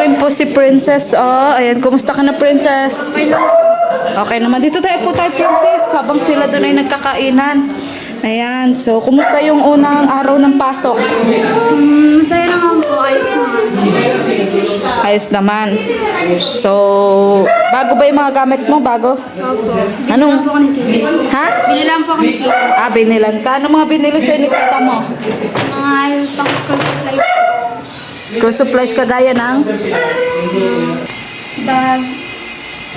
rin po si Princess. Oh, ayan, kumusta ka na, Princess? Okay naman. Dito tayo, Princess. Habang sila doon ay nagkakainan. Ayan, so kumusta yung unang araw ng pasok? Masaya naman po, ayos naman. Ayos naman. So, bago ba yung mga gamit mo? Bago? Opo. Anong? Binilang po ako ni Tito. Ha? Binilang po ako ni Tito. Ah, binilan ka. Anong mga binili sa'yo ni tita mo? Mga pang school supplies. School supplies kagaya ng? Bag.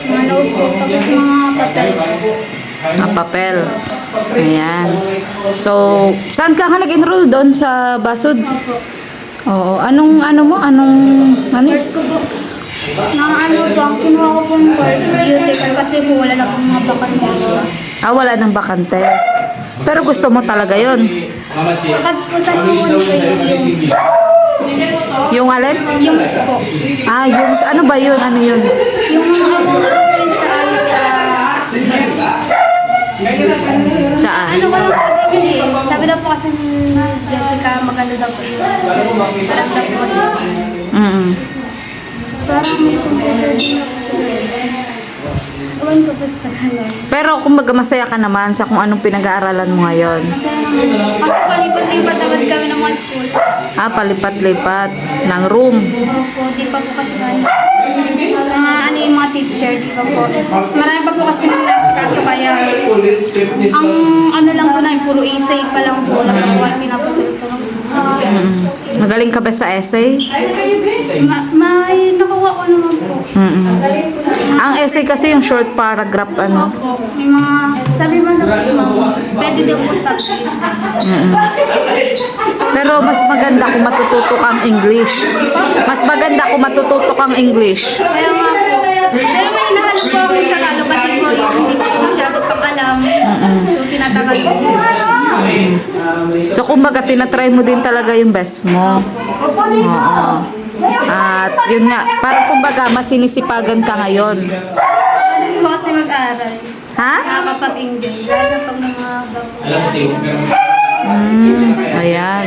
Mga notebook. Tapos mga papel. Papel. Ayan. So, saan ka nag-enroll doon sa Basud? Opo. Oo. Anong ano? Mga ano po, ang kinuha ko pong course, beauty kasi po wala na pong mga bakante. Ah, wala nang bakante. Pero gusto mo talaga yon. Kads po sa po yung Yung alin? yung po. Ah, yung ano ba yun? Ano yun? Yung mga po Saan? ano ko lang sabi niya eh. Sabi daw po kasi ni Jessica, maganda daw po yung parang daw po parang may computer din ako sa ewan ko basta lang. Pero kumbaga masaya ka naman sa kung anong pinag-aaralan mo ngayon. Masaya naman. Kasi palipat-lipat agad kami ng mga school. Ah, palipat-lipat ng room. Opo, di pa po kasi mga ano yung mga teacher, di pa po. Marami pa po kasi nasa kaso kaya ang ano lang po namin, puro essay pa lang po. Lang po ang pinapasunod sa Magaling ka ba sa essay? may nakuha ko naman po. Ang essay kasi yung short paragraph ano. Opo, may mga, sabi mo na po, pwede daw po tapos. Pero mas maganda kung matututo kang English. Mas maganda kung matututo kang English. Kaya nga po. Pero may hinahalap po akong Tagalog kasi po yung hindi ko po masyado pang alam. So, tinatagal ko po. So kumbaga tinatry mo din talaga yung best mo. Oo. At yun nga, parang kumbaga mas sinisipagan ka ngayon. Ano po kasi mag-aaral. Ha? Nakakapag-English. Lalo na pag mga Ayan.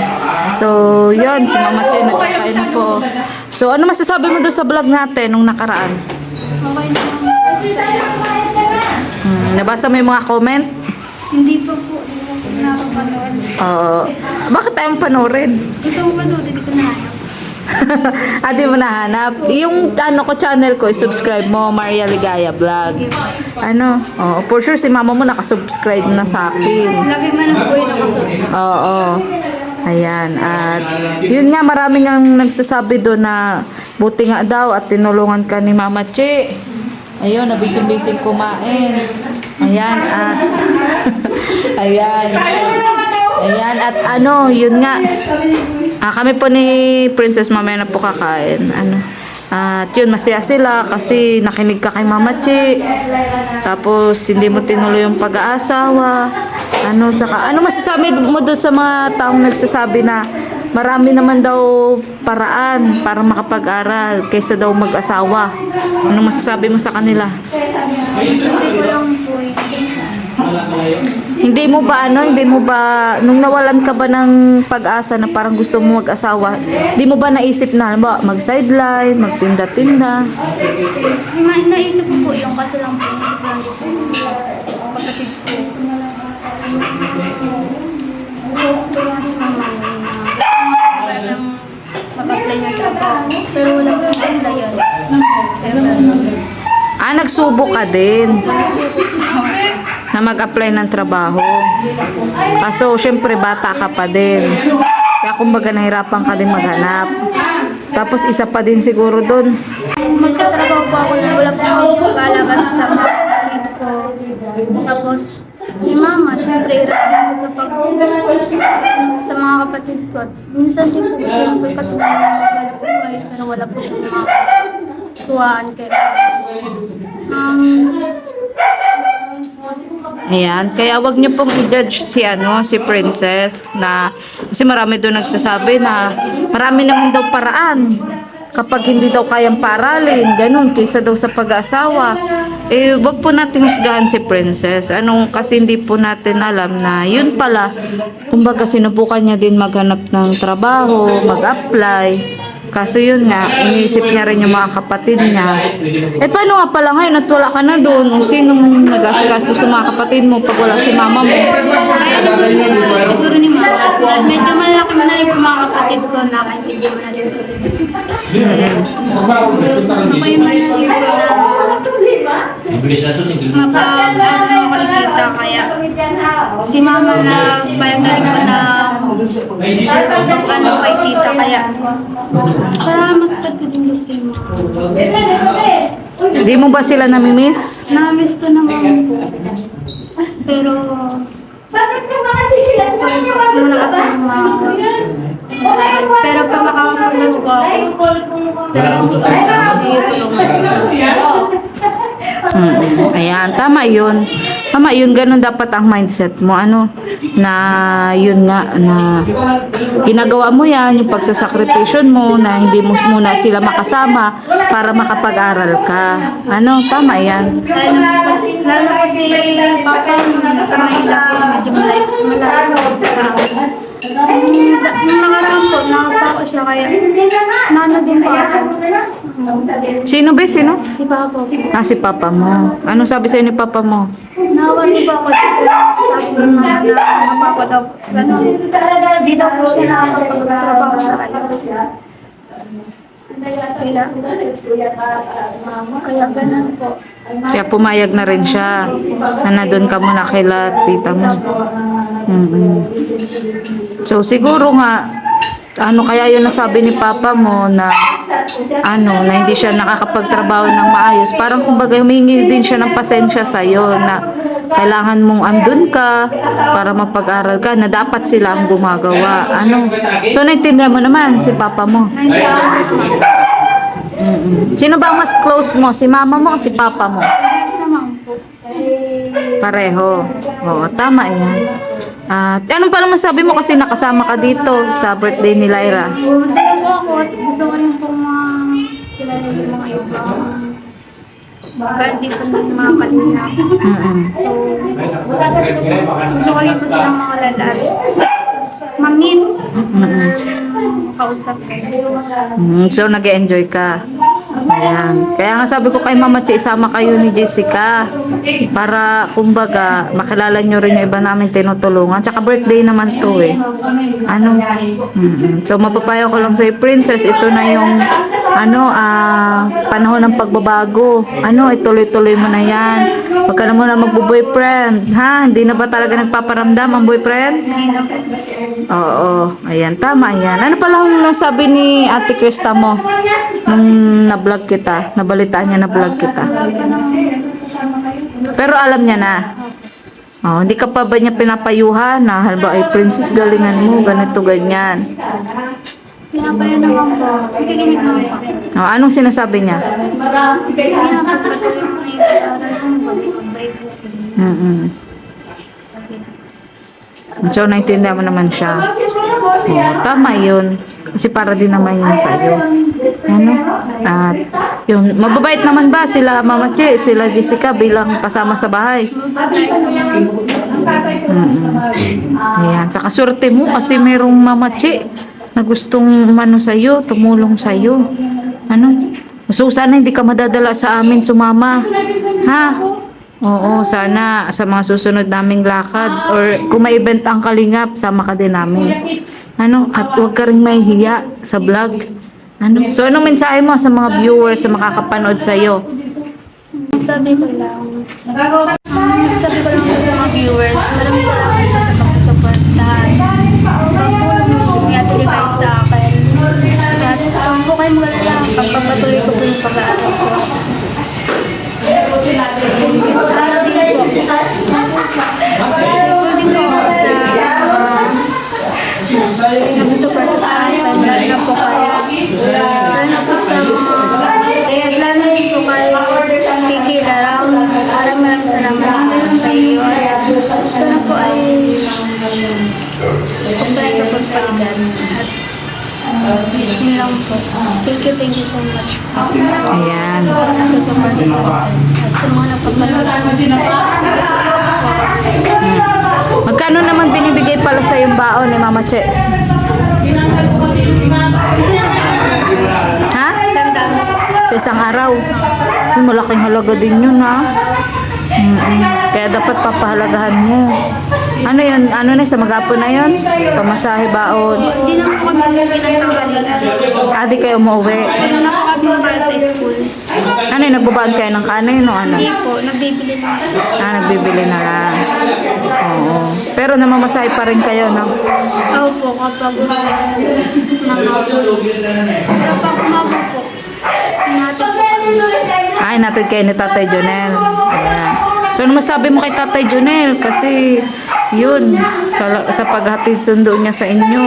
So, yun. Si Mama Che, nagkakain na po. So, ano masasabi mo doon sa vlog natin nung nakaraan? Okay na. Nabasa mo yung mga comment? Hindi pa po. Hindi pa po nakapanood. Oo. Bakit tayong panoorin? Gusto mo panood, hindi ko nahanap. Di mo nahanap. Yung ano ko, channel ko, subscribe mo, Maria Ligaya Vlog. Ano? Oh, for sure, si mama mo nakasubscribe na sa akin. Lagi man ang buhay na kasi. Oo. Ayan. At yun nga, maraming ang nagsasabi doon na buti nga daw at tinulungan ka ni Mama Che. Ayun, nabising-bising kumain. Ayan, at ayan. Ayan, at ano, yun nga. Kami po ni Princess mamaya na po kakain. Ano? At yun, masaya sila kasi nakinig ka kay Mama Che. Tapos, hindi mo tinuloy yung pag-aasawa. Ano, saka, ano masasabi mo doon sa mga taong nagsasabi na marami naman daw paraan para makapag-aral kaysa daw mag-asawa? Anong masasabi mo sa kanila? Sabi ko lang po eh. Hindi mo ba, nung nawalan ka ba ng pag-asa na parang gusto mo mag-asawa, hindi mo ba naisip na, mag-sideline, magtinda-tinda? Naisip ko po yung kaso lang po. Naisip lang po. Kapatid ko. So, tulungan si mama na parang mag-apply ng trabaho. Pero wala po yung dayan. Nagsubok ka din na mag-apply ng trabaho. Kaso, syempre, bata ka pa din. Kaya kumbaga nahirapan ka din maghanap. Tapos, isa pa din siguro doon. Magtatrabaho po ako na wala po akong pag-alaga sa mga kapatid ko. Tapos, si mama, syempre, hirap din po sa mga kapatid ko. Minsan din po siyempre kasi may mga buhay, pero wala po yung mga tuwaan kaya. Ayan, kaya wag niyo pong i-judge si Princess na kasi marami doon nagsasabi na marami naman daw paraan kapag hindi daw kayang paralin, ganun, kaysa daw sa pag-aasawa. Wag po natin husgahan si Princess. Kasi hindi po natin alam na yun pala, kumbaga sinubukan niya din maghanap ng trabaho, mag-apply. Kaso yun nga, iniisip niya rin yung mga kapatid niya. Eh paano nga pala ngayon at wala ka na doon? Sinong nag-asikaso sa mga kapatid mo pag wala si mama mo? Siguro ni mama. At medyo malaki na rin yung mga kapatid ko na hindi mo na rin kasi. Okay man na rin ko na makikita kaya si mama na payag na rin ko na kay tita kaya para magtag ko din yung film. Di mo ba sila namimiss? Na-miss ko naman po. Pero Bakit yung mga chichilas sa kanya? muna kasi pero pag makakapuntas po ako, Ayan, tama yun. Tama yun, ganun dapat ang mindset mo. Ano, na yun nga, na ginagawa mo yan, yung pagsasakripisyon mo, na hindi mo muna sila makasama para makapag-aral ka. Ano, tama yan. lalo na kasi papa sa Manila po, medyo malayo. Nung nakaraan po, nakapa ko siya kaya nano din po ako. Sino ba? Sino? Si papa po. Ah, si papa mo. Anong sabi sa'yo ni papa mo? Nawan din po ako dito. Sabi ko na napapa daw. Ganun. Di daw po siya nakapagtrabaho sa ayos. Kaya ganun po. Kaya pumayag na rin siya na nandun ka muna kila tita mo. So siguro nga, ano kaya yun nasabi ni papa mo na ano, na hindi siya nakakapagtrabaho ng maayos. Parang kumbaga humingi din siya ng pasensya sa'yo na kailangan mong andun ka para mapag-aral ka na dapat sila ang gumagawa. Ano? So naintindihan mo naman si papa mo. Sino ba ang mas close mo? Si mama mo o si papa mo? Sama po. Pareho. Oo, tama yan. At anong palang masabi mo kasi nakasama ka dito sa birthday ni Lyra? Masaya po ako at gusto ko rin pong kilala yung mga ibang birthday ko ng mga kalina. So, gusto ko rin po silang mga lalaki. Mamit. Kausap ko. So, nag-enjoy ka. Ayan. Kaya nga sabi ko kay Mama Che, isama kayo ni Jessica para kumbaga makilala nyo rin yung iba namin tinutulungan. Tsaka birthday naman to eh. Ano? So mapapayo ko lang sa'yo, Princess, ito na yung ano, panahon ng pagbabago. Ano, ituloy-tuloy mo na yan. Huwag ka na muna magbo-boyfriend. Ha? Hindi na ba talaga nagpaparamdam ang boyfriend? Oo. Ayan, tama yan. Ano pala ang nasabi ni Ate Krista mo nung na-vlog kita? Nabalitaan niya na vlog kita. Pero alam niya na. Oh, hindi ka pa ba niya pinapayuhan na halimbawa ay princess galingan mo, ganito, ganyan. Pinapaya naman po. Nakikinig naman po. Oh, anong sinasabi niya? Pinapatuloy mo na yung pag-aaral mo. Mag-ibay po. So, naintindihan mo naman siya. Oh, tama yun. Kasi para din naman yun sa'yo. Ano? At yun, mababait naman ba sila Mama Che, sila Jessica bilang kasama sa bahay? Ayan. Saka swerte mo kasi merong Mama Che na gustong umano sa'yo, tumulong sa'yo. Ano? So, sana hindi ka madadala sa amin sumama. Ha? Oo, sana sa mga susunod naming lakad or kung may event ang Kalingap, sama ka din namin. Ano? At huwag ka rin mahihiya sa vlog. Ano? So, anong mensahe mo sa mga viewers sa makakapanood sa'yo? Sabi ko lang. Sabi ko lang sa mga viewers, maraming salamat po sa pagsusuportahan. Pagpulong niya tuloy kayo sa akin. At huwag po kayo magalala, pagpapatuloy ko po yung pag-aaral ko. Nagsusuporta sa akin, lalo na po kayo. Lalo na po sa at lalo na po kayo Tiki Larang. Maraming salamat sa iyo. Sana po ay kumpay ka pagpalitan. At yun lang po. Thank you so much. Ayan. Nagsusuporta sa akin. At sa mga napapanood. Magkano naman binibigay pala sa yung baon ni Mama Che? Ha? Sandaan. Sa isang araw. Ay, malaking halaga din yun, ha? Kaya dapat papahalagahan mo. Ano yun? Ano na, sa maghapon na yun? Pamasahe baon. Hindi na po kami pinagtanggalin. Di kayo umuwi. Ano na po kami para sa school? Ano yun, nagbabaan kayo ng kanin o ano? Hindi po, nagbibili na. Nagbibili na lang. Oo. Pero namamasahe pa rin kayo, no? Opo, kapag pero pag umaga po, sinati po kami. Ay, natin kayo ni Tatay Jonel. Ayan. So, ano masabi mo kay Tatay Jonel? Kasi, yun, sa paghatid sundo niya sa inyo.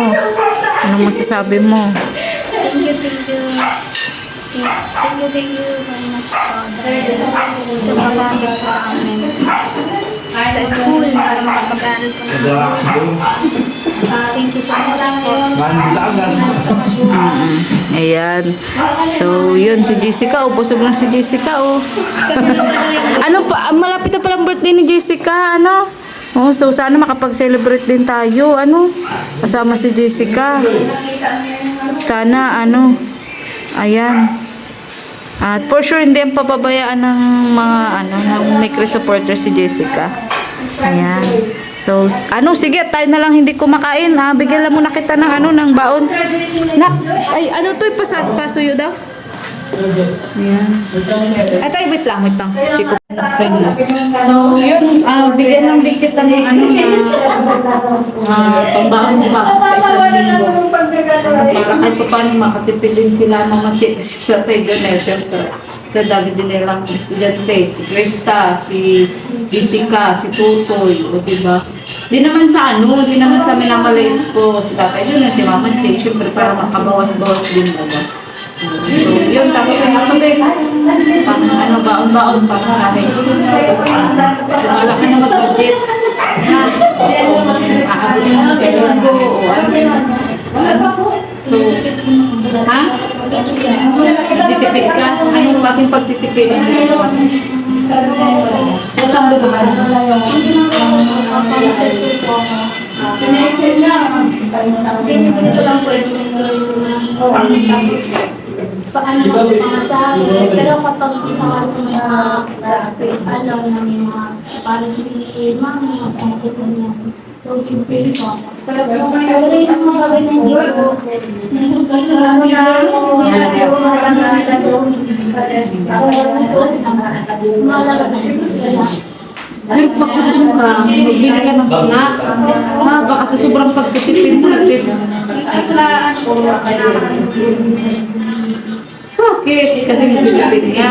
Ano masasabi mo? Thank you. Thank you so much, Father. Sa pag-aagit po sa amin. Sa school, para makapag-aral po namin. Thank you so much po. Ayan. So, yun, si Jessica. Busog na si Jessica, Ano pa, malapit na palang birthday ni Jessica, ano? So sana makapag-celebrate din tayo, ano? Kasama si Jessica. Sana, ano? Ayan. At for sure, hindi ang papabayaan ng mga, ng Micro supporter si Jessica. Ayan. So, sige, tayo na lang hindi kumakain, ha? Bigyan lang muna kita ng, ng baon. Nak, ay, to, pasuyo daw? Ayan. Ay, tayo, wait lang. Chico, friend lang. So, yun, bigyan lang din kita ng, pambaon mo ba sa isang linggo. Para kahit pa paano makatipid din sila, Mama Chick, si Tatay Jonel, syempre. Sa dami din nilang estudyante, si Krista, si Jessica, si Tutoy, o diba? Di naman sa minamalayan ko si Tatay Jonel, si Mama Chick, syempre para makabawas-bawas din diba? So, yun, tapos na kami. Baon-baon para sa akin. So, malaki na mag-budget. Aabot na sa linggo o ano. So, titipid ka? Anong klaseng pagtitipid? Saan bubuksan? Paano mo pamasahe? Pero kapag isang araw na alam namin para si mami, makakita niya. So, pipili ko. Pero kung rin ang mga ganyan dito, Pero pag gutom ka, magbili ka ng snack. Baka sa sobrang pagtitipid natin. Bakit? Kasi nagtitipid niya.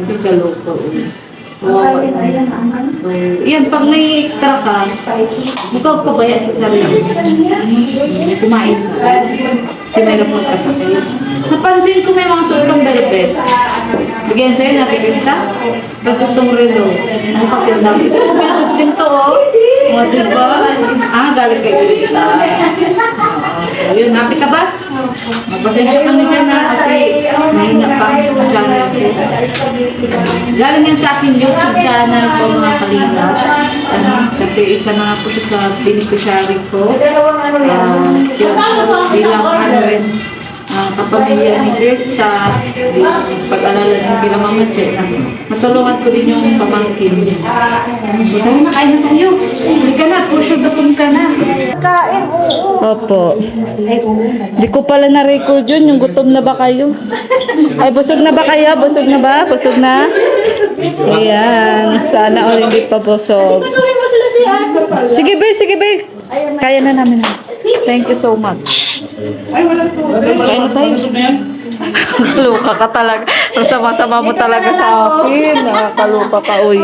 Ikaluto. Wow. So, yan, pag may extra ka, ikaw pabaya sa sarili. Kumain ka. Kasi may lapot ka sa kayo. Napansin ko may mga sobrang benefit. Bigyan sa'yo natin, Krista. Kasi itong relo. Ano kasi ang dami. Ito, benefit din to, Mga diba? Galing kay Krista. So, yun, happy ka ba? Magpasensya ka na dyan, kasi mahina pa ang channel ko. Galing yan sa aking YouTube channel ko, mga kalina. Kasi isa na nga po siya sa beneficiary ko. Bilang 100 kapamilya ni Krista, pag-alala din kila Mama Che, matulungan ko din yung pamangkin. So, tayo na, kain na tayo. Hindi ka na, for sure gutom ka na. Kain, oo. Opo. Di ko pala na-record yun, yung gutom na ba kayo? Ay, busog na ba kayo? Busog na ba? Busog na? Ayan. Sana all hindi pa busog. Pasuhin mo sila si Ate. Sige, be. Kaya na namin. Thank you so much. Kaya na tayo. Nakakaluka ka talaga. Ang sama-sama mo talaga sa akin. Nakakaluka ka, uy.